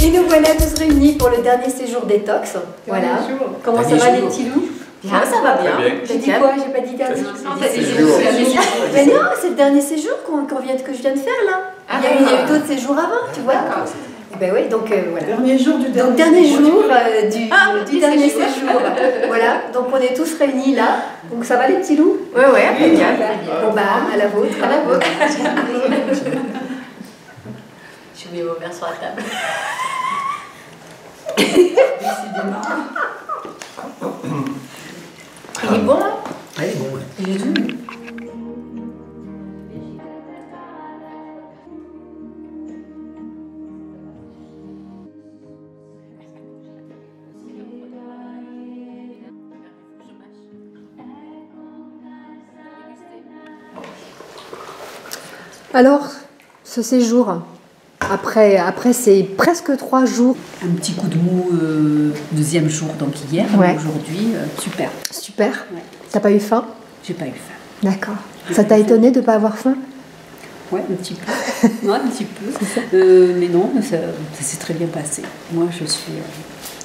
Et nous voilà tous réunis pour le dernier séjour détox. Voilà. Comment ça va les petits loups? Bien, ça va bien. J'ai dit quoi? J'ai pas dit dernier. Mais non, c'est le dernier séjour que je viens de faire là. Il y a eu d'autres séjours avant, tu vois. Ben oui, donc voilà. Dernier jour du dernier jour du dernier séjour. Voilà, donc on est tous réunis là. Donc ça va les petits loups? Oui, oui, impeccable. Bon bah à la vôtre. À la vôtre. Je mets vos verres sur la table. Décidément. Il est bon là? Il est bon, ouais. Il est doux. Alors, ce séjour, après c'est presque 3 jours. Un petit coup de mou deuxième jour, donc hier, Ouais. aujourd'hui, super. Super. Ouais. T'as pas eu faim? J'ai pas eu faim. D'accord. Ça t'a étonné de pas avoir faim? Ouais, un petit peu. Ouais, un petit peu. Mais non, ça s'est très bien passé. Moi, je suis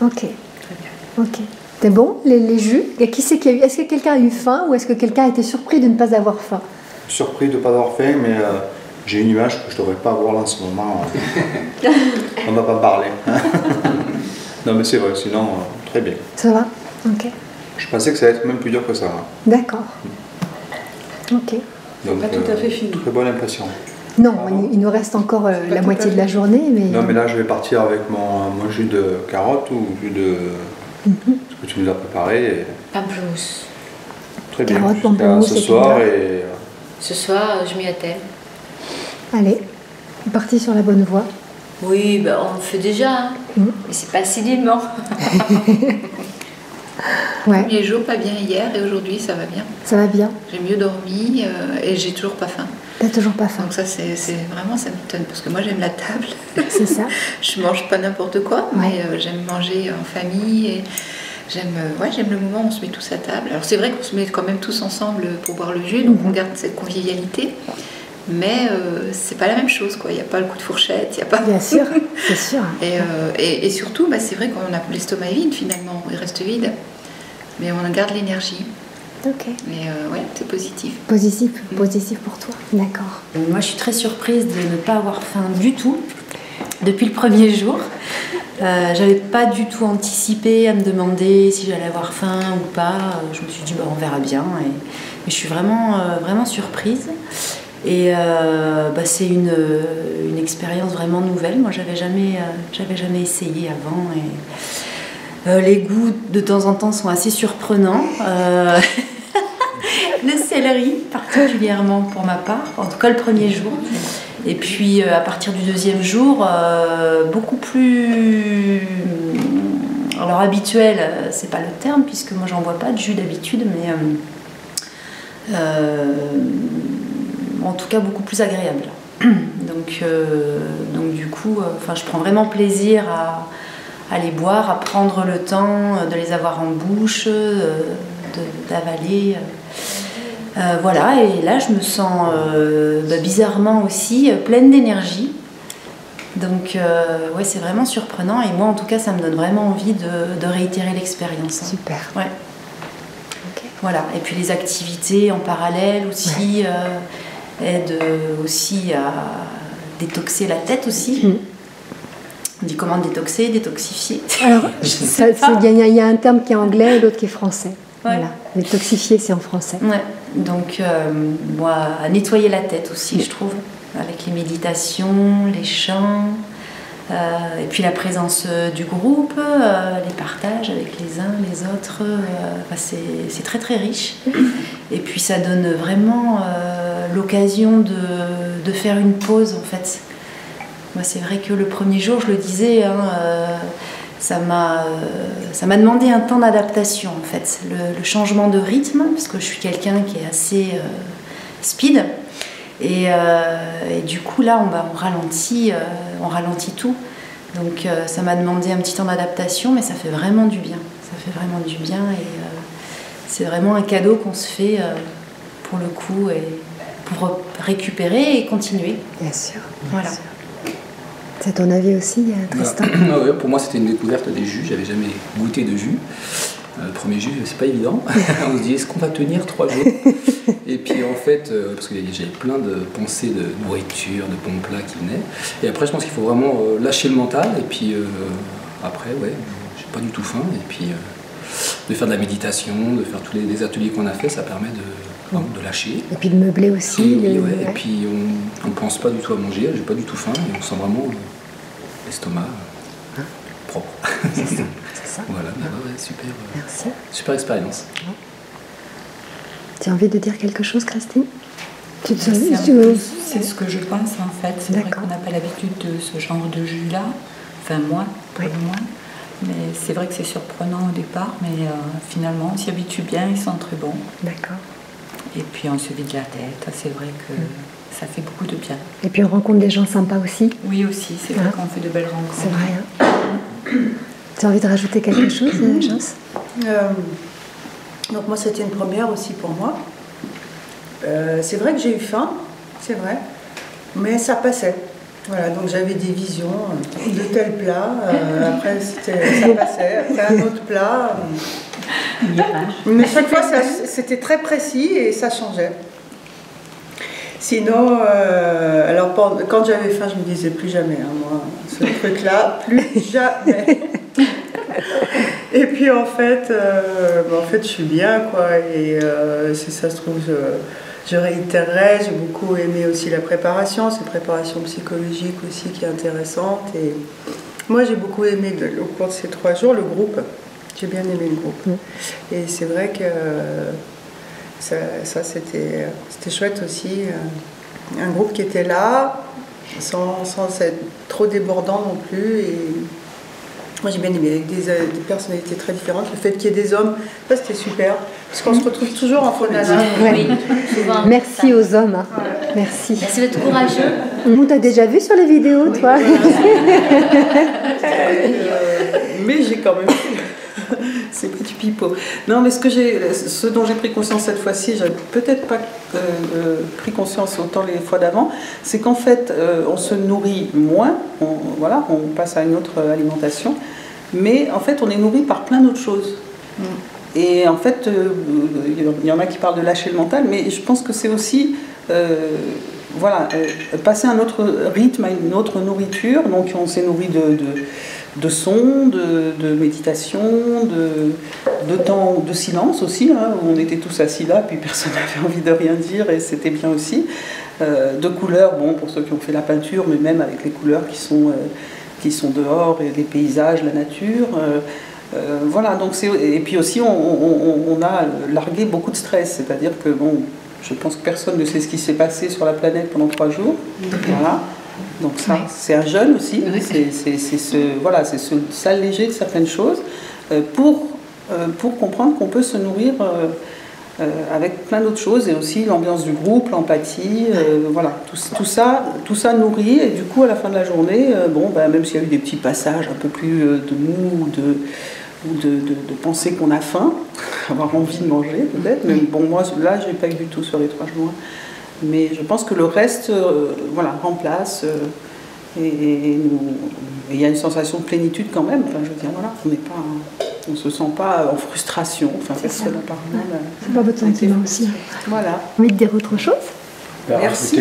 Ok. très bien. Ok. C'est bon, les jus? Et qui c'est qui a eu? Est-ce que quelqu'un a eu faim ou est-ce que quelqu'un a été surpris de ne pas avoir faim? Surpris de ne pas avoir faim, mais j'ai une image que je ne devrais pas avoir là en ce moment. On ne va pas parler. Non mais c'est vrai, sinon très bien. Ça va? Ok. Je pensais que ça allait être même plus dur que ça. Hein. D'accord. Ok. Donc, pas tout à fait fini. Très bonne impression. Non, il nous reste encore la moitié de la journée, mais... Non mais là je vais partir avec mon jus de carotte ou jus de... ce que tu nous as préparé. Et... Pamplemousse. Très bien. Carotte, pamplemousse Ce et soir pinard. et... Ce soir, je m'y attelle. Allez, on est parti sur la bonne voie. Oui, ben, on le fait déjà, hein. Mais c'est pas assidûment. Ouais, Premier jour, pas bien hier, et aujourd'hui, ça va bien. ça va bien. J'ai mieux dormi et j'ai toujours pas faim. T'as toujours pas faim. Donc ça, c'est vraiment, ça m'étonne, parce que moi, j'aime la table. C'est ça. Je mange pas n'importe quoi, Ouais. mais j'aime manger en famille et j'aime le moment où on se met tous à table. Alors c'est vrai qu'on se met quand même tous ensemble pour boire le jus, donc on garde cette convivialité. Mais c'est pas la même chose, quoi. Il n'y a pas le coup de fourchette, il n'y a pas... Bien sûr, c'est sûr. Et surtout, bah, c'est vrai qu'on a l'estomac vide finalement, il reste vide, mais on garde l'énergie. Ok. Mais ouais, c'est positif. Positif pour toi. D'accord. Moi, je suis très surprise de ne pas avoir faim du tout depuis le premier jour. J'avais pas du tout anticipé à me demander si j'allais avoir faim ou pas. Je me suis dit, bah, on verra bien. Et je suis vraiment surprise. Et bah, c'est une expérience vraiment nouvelle. Moi, j'avais jamais essayé avant. Et les goûts, de temps en temps, sont assez surprenants. Le céleri, particulièrement pour ma part, en tout cas le premier jour. Et puis à partir du deuxième jour, beaucoup plus... Alors habituel, c'est pas le terme, puisque moi j'en bois pas de jus d'habitude, mais en tout cas beaucoup plus agréable. Donc du coup, je prends vraiment plaisir à les boire, à prendre le temps de les avoir en bouche, d'avaler. Voilà, et là je me sens bizarrement aussi pleine d'énergie. Donc ouais, c'est vraiment surprenant, et moi en tout cas ça me donne vraiment envie de réitérer l'expérience. Super. Ouais. Ok. Voilà, et puis les activités en parallèle aussi aident aussi à détoxer la tête aussi. On dit comment détoxer, détoxifier. Alors, il y a un terme qui est anglais et l'autre qui est français. Ouais. Voilà. Détoxifier, c'est en français. Ouais. Donc, moi, à nettoyer la tête aussi, je trouve, avec les méditations, les chants, et puis la présence du groupe, les partages avec les uns, les autres. C'est très très riche. Et puis ça donne vraiment l'occasion de faire une pause, en fait. Moi, c'est vrai que le premier jour, je le disais, ça m'a demandé un temps d'adaptation, en fait. Le changement de rythme, parce que je suis quelqu'un qui est assez speed. Et du coup, là, on ralentit tout. Donc, ça m'a demandé un petit temps d'adaptation, mais ça fait vraiment du bien. Ça fait vraiment du bien, et c'est vraiment un cadeau qu'on se fait, pour le coup, et pour récupérer et continuer. Bien sûr. Voilà. Bien sûr. C'est ton avis aussi, Tristan? Ouais, pour moi, c'était une découverte des jus. J'avais jamais goûté de jus. Le premier jus, c'est pas évident. On se dit, est-ce qu'on va tenir 3 jours? Et puis en fait, parce que j'avais plein de pensées de nourriture, de bons plats qui venaient. Et après, je pense qu'il faut vraiment lâcher le mental. Et puis après, ouais, j'ai pas du tout faim. Et puis de faire de la méditation, de faire tous les ateliers qu'on a fait, ça permet de lâcher. Et puis de meubler aussi. Et puis on ne pense pas du tout à manger, j'ai pas du tout faim et on sent vraiment l'estomac propre. C'est ça. C'est ça. Voilà, ouais, super. Merci. Super expérience. Tu as envie de dire quelque chose, Christine? C'est ce que je pense en fait. C'est vrai qu'on n'a pas l'habitude de ce genre de jus-là. Enfin moi, pour le moins. Mais c'est vrai que c'est surprenant au départ, mais finalement on s'y habitue bien, ils sont très bons. D'accord. Et puis on se vide la tête, c'est vrai que ça fait beaucoup de bien. Et puis on rencontre des gens sympas aussi. Oui aussi, c'est vrai qu'on fait de belles rencontres. C'est vrai. Tu as envie de rajouter quelque chose, Joss? Donc moi c'était une première aussi pour moi. C'est vrai que j'ai eu faim, c'est vrai, mais ça passait. Voilà, donc j'avais des visions de tel plat, après ça passait, après un autre plat. Mais chaque fois c'était très précis et ça changeait. Sinon, alors quand j'avais faim, je me disais plus jamais, hein, moi, ce truc-là, plus jamais. Et puis en fait, je suis bien, quoi, et si ça se trouve, je réitérerai. J'ai beaucoup aimé aussi la préparation, cette préparation psychologique aussi qui est intéressante. Et moi, j'ai beaucoup aimé au cours de ces 3 jours le groupe. J'ai bien aimé le groupe. Et c'est vrai que ça c'était chouette aussi. Un groupe qui était là, sans être trop débordant non plus. Et moi j'ai bien aimé, avec des personnalités très différentes. Le fait qu'il y ait des hommes, ça c'était super. Parce qu'on se retrouve toujours en phonétique. Oui. Merci aux hommes. Hein. Merci. Merci d'être courageux. On t'a déjà vu sur les vidéos, toi? Mais j'ai quand même... C'est petit pipeau. Non, mais ce dont j'ai pris conscience cette fois-ci, j'avais peut-être pas pris conscience autant les fois d'avant, c'est qu'en fait, on se nourrit moins, on passe à une autre alimentation, mais en fait, on est nourri par plein d'autres choses. Et en fait, il y en a qui parlent de lâcher le mental, mais je pense que c'est aussi passer à un autre rythme, à une autre nourriture. Donc on s'est nourri de sons, de méditation, de temps de silence aussi, hein, où on était tous assis là, puis personne n'avait envie de rien dire, et c'était bien aussi. De couleurs, bon, pour ceux qui ont fait la peinture, mais même avec les couleurs qui sont dehors, et les paysages, la nature. Voilà, donc et puis aussi on a largué beaucoup de stress, c'est-à-dire que bon, je pense que personne ne sait ce qui s'est passé sur la planète pendant 3 jours. Voilà. Donc ça, c'est un jeûne aussi, c'est s'alléger de certaines choses pour comprendre qu'on peut se nourrir avec plein d'autres choses, et aussi l'ambiance du groupe, l'empathie, voilà, tout ça nourrit, et du coup à la fin de la journée, même s'il y a eu des petits passages un peu plus de mou, ou de penser qu'on a faim, avoir envie de manger peut-être, mais bon, moi là j'ai pas eu du tout sur les 3 jours. Mais je pense que le reste remplace, et il y a une sensation de plénitude quand même. Enfin, je veux dire, voilà, on ne se sent pas en frustration. Enfin, personne apparemment. C'est pas votre sentiment aussi. Voilà. Vous voulez dire autre chose? Merci.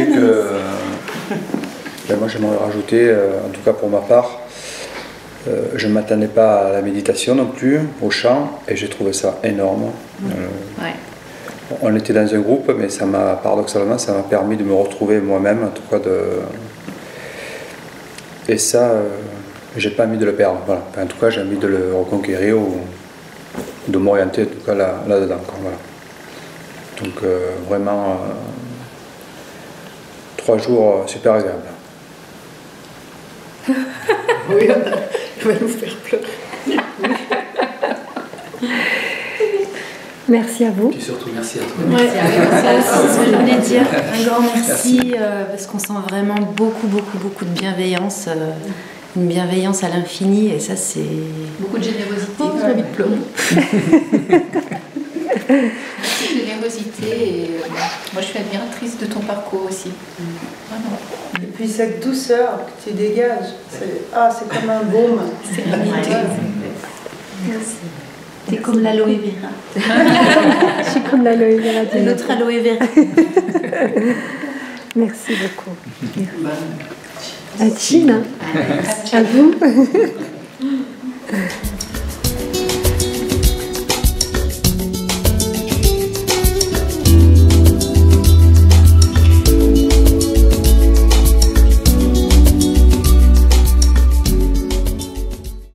Moi j'aimerais rajouter, en tout cas pour ma part, je ne m'attendais pas à la méditation non plus, au chant, et j'ai trouvé ça énorme. On était dans un groupe, mais paradoxalement, ça m'a permis de me retrouver moi-même, en tout cas et ça, j'ai pas envie de le perdre. Voilà. En tout cas, j'ai envie de le reconquérir ou de m'orienter en tout cas là-dedans. Voilà. Donc vraiment 3 jours super agréables. Oui, il va nous faire pleurer. Merci à vous. Et surtout, merci à toi. C'est ce que je voulais dire. Un grand merci, parce qu'on sent vraiment beaucoup de bienveillance, une bienveillance à l'infini, et ça c'est... Beaucoup de générosité. J'ai envie de pleurer. Merci générosité et moi je suis admiratrice de ton parcours aussi. Vraiment. Et puis cette douceur que tu dégages, c'est comme un baume. Sérénité. T'es comme l'aloe vera. Je suis comme l'aloe vera. C'est notre aloe vera. Merci beaucoup. À Chine. À vous.